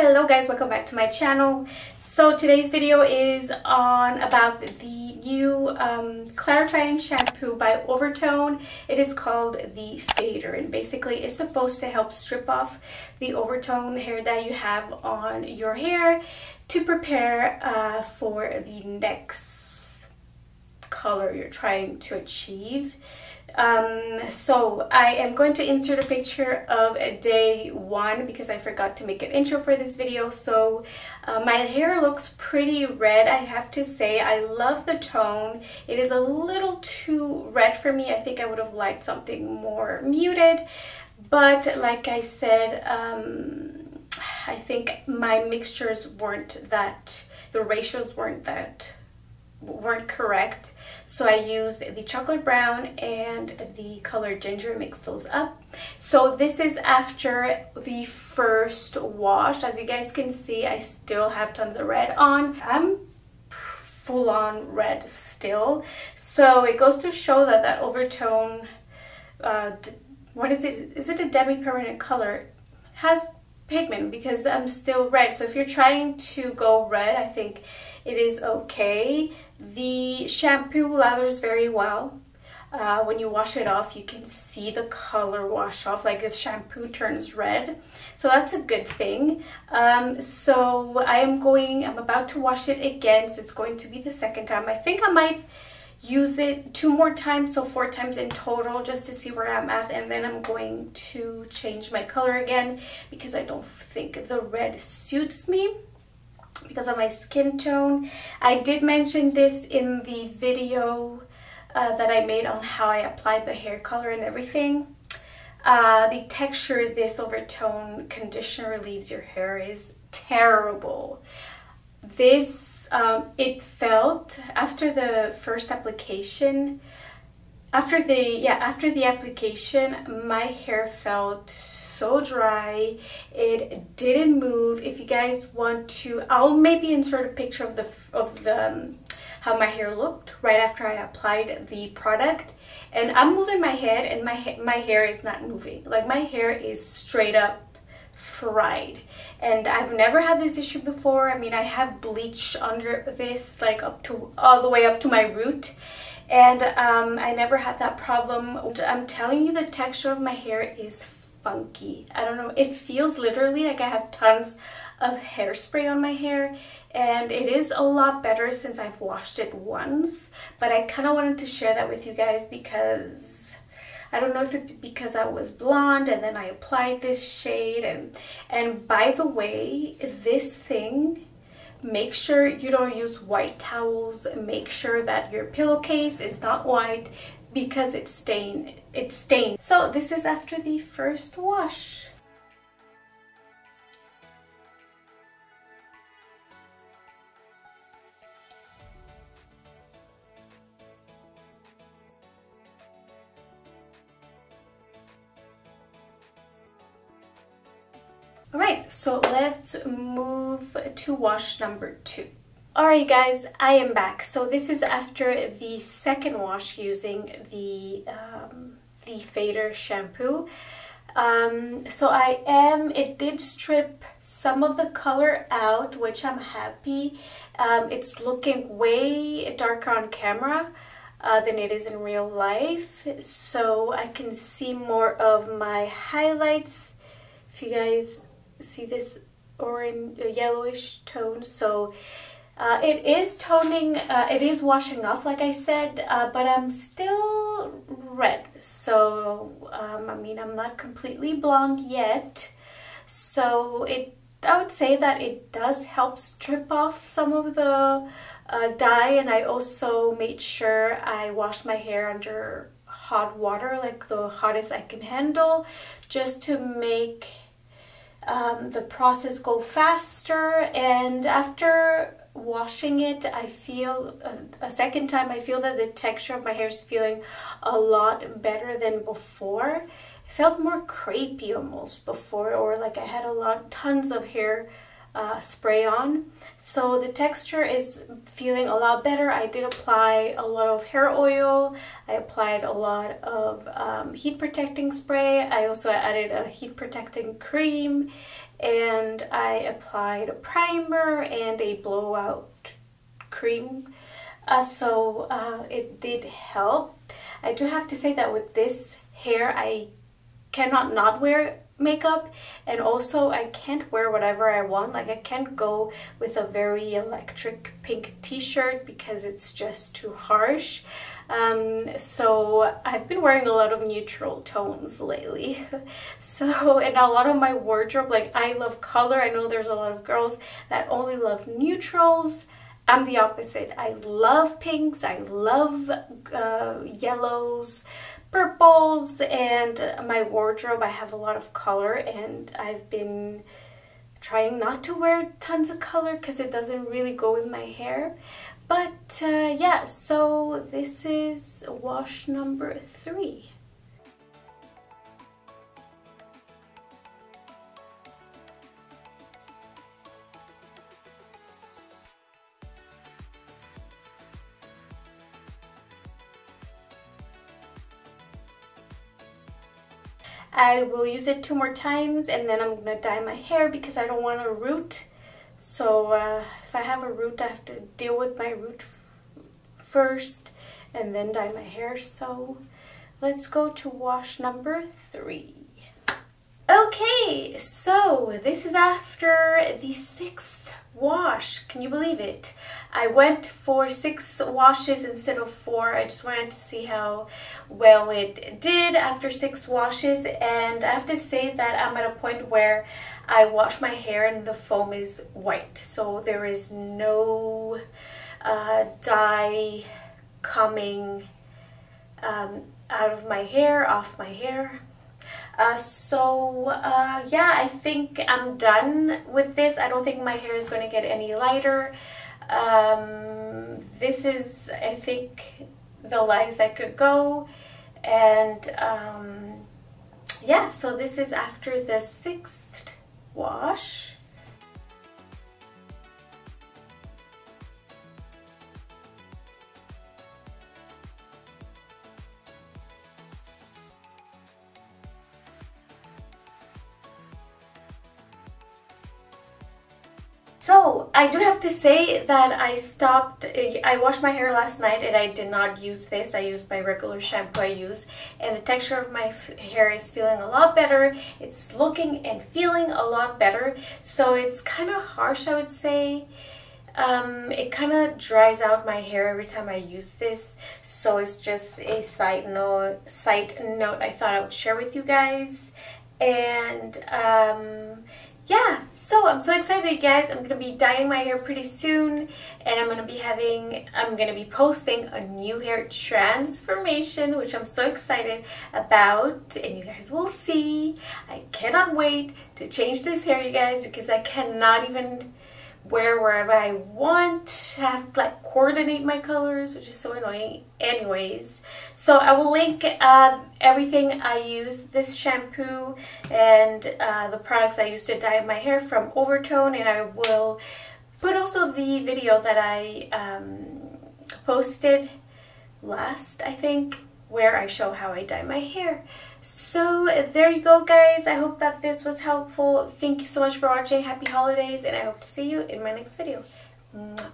Hello guys, welcome back to my channel. So today's video is on about the new clarifying shampoo by Overtone. It is called the Fader, and basically it's supposed to help strip off the overtone hair dye you have on your hair to prepare for the next color you're trying to achieve. So I am going to insert a picture of day one because I forgot to make an intro for this video. So my hair looks pretty red, I have to say. I love the tone. It is a little too red for me. I think I would have liked something more muted, but like I said, I think my mixtures weren't that, the ratios weren't correct, so I used the chocolate brown and the color ginger, mixed those up. So this is after the first wash. As you guys can see, I still have tons of red on. I'm full on red still, so it goes to show that that Overtone, what is it? Is it a demi-permanent color? Has pigment, because I'm still red. So if you're trying to go red, I think it is okay. The shampoo lathers very well. When you wash it off, you can see the color wash off, like the shampoo turns red, so that's a good thing. So I'm about to wash it again, so it's going to be the second time. I think I might use it 2 more times, so 4 times in total, just to see where I'm at, and then I'm going to change my color again because I don't think the red suits me because of my skin tone. I did mention this in the video that I made on how I applied the hair color and everything. The texture this Overtone conditioner leaves your hair is terrible. This it felt after the first application, after the application, my hair felt so dry. It didn't move. If you guys want to, I'll maybe insert a picture of the how my hair looked right after I applied the product. And I'm moving my head, and my hair is not moving. Like, my hair is straight up fried, and I've never had this issue before. I mean, I have bleach under this, like all the way up to my root, and I never had that problem. I'm telling you, the texture of my hair is funky. I don't know, it feels literally like I have tons of hairspray on my hair, and it is a lot better since I've washed it once. But I kind of wanted to share that with you guys because I don't know if it's because I was blonde and then I applied this shade. And by the way, this thing, make sure you don't use white towels. Make sure that your pillowcase is not white because it's stained. So this is after the first wash. Alright, so let's move to wash number 2. Alright guys, I am back. So this is after the second wash using the Fader shampoo. It did strip some of the color out, which I'm happy. It's looking way darker on camera than it is in real life. So I can see more of my highlights. If you guys see this orange, yellowish tone, so it is toning, it is washing off, like I said, but I'm still red. So I mean, I'm not completely blonde yet, so I would say that it does help strip off some of the dye. And I also made sure I washed my hair under hot water, like the hottest I can handle, just to make the process go faster. And after washing it, I feel a second time, I feel that the texture of my hair is feeling a lot better than before. It felt more crepey almost before, or like I had tons of hair spray on. So the texture is feeling a lot better. I did apply a lot of hair oil. I applied a lot of heat protecting spray. I also added a heat protecting cream, and I applied a primer and a blowout cream. So it did help. I do have to say that with this hair, I cannot not wear makeup, and also I can't wear whatever I want. Like, I can't go with a very electric pink t-shirt because it's just too harsh. So I've been wearing a lot of neutral tones lately. So, and a lot of my wardrobe, like, I love color. I know there's a lot of girls that only love neutrals. I'm the opposite. I love pinks, I love yellows, purples, and my wardrobe, I have a lot of color, and I've been trying not to wear tons of color because it doesn't really go with my hair. But yeah, so this is wash number 3. I will use it 2 more times, and then I'm gonna dye my hair because I don't want a root. So if I have a root, I have to deal with my root first and then dye my hair. So let's go to wash number 3. Okay, so this is after the 6th wash. Can you believe it? I went for 6 washes instead of 4. I just wanted to see how well it did after 6 washes, and I have to say that I'm at a point where I wash my hair and the foam is white, so there is no dye coming out of my hair, off my hair. Yeah, I think I'm done with this. I don't think my hair is going to get any lighter. This is, I think, the lightest I could go. And yeah, so this is after the 6th wash. So I do have to say that I washed my hair last night and I did not use this. I used my regular shampoo and the texture of my hair is feeling a lot better. It's looking and feeling a lot better. So it's kind of harsh, I would say. It kind of dries out my hair every time I use this. So it's just a side note I thought I would share with you guys. And yeah, so I'm so excited, guys. I'm gonna be dyeing my hair pretty soon, and I'm gonna be posting a new hair transformation, which I'm so excited about, and you guys will see. I cannot wait to change this hair, you guys, because I cannot even wear wherever I want. I have to like coordinate my colors, which is so annoying. Anyways, so I will link everything I use, this shampoo and the products I used to dye my hair from Overtone, and I will put also the video that I posted last, I think, where I show how I dye my hair. So there you go, guys. I hope that this was helpful. Thank you so much for watching. Happy holidays, and I hope to see you in my next video. Mwah.